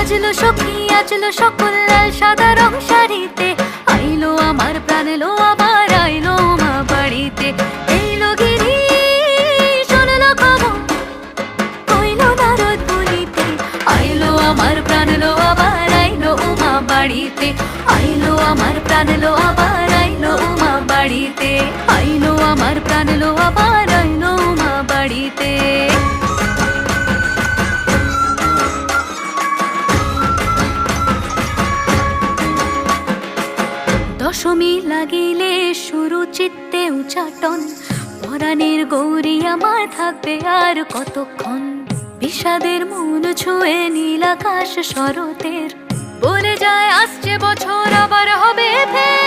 সাজলো সখী আজলো সকল লাল সাদা রং শাড়িতে, আইলো আমার প্রাণ এলো আবার আইলো মা বাড়িতে। এইলো গিরি শুনলো খবর কইলো নারদ বলিতে, আইলো আমার প্রাণ এলো আবার আইলো মা বাড়িতে। আইলো আমার প্রাণ এলো আবার আইলো মা বাড়িতে, আইলো আমার প্রাণ এলো আবার আইলো মা বাড়িতে। দশমী লাগিলে শুরু চিত্তে উচাটন, পরাণের গৌরী আমার থাকবে আর কতক্ষণ। বিষাদের মন ছুঁয়ে নীল আকাশ শরতের, বলে যায় আসছে বছর আবার হবে ফের।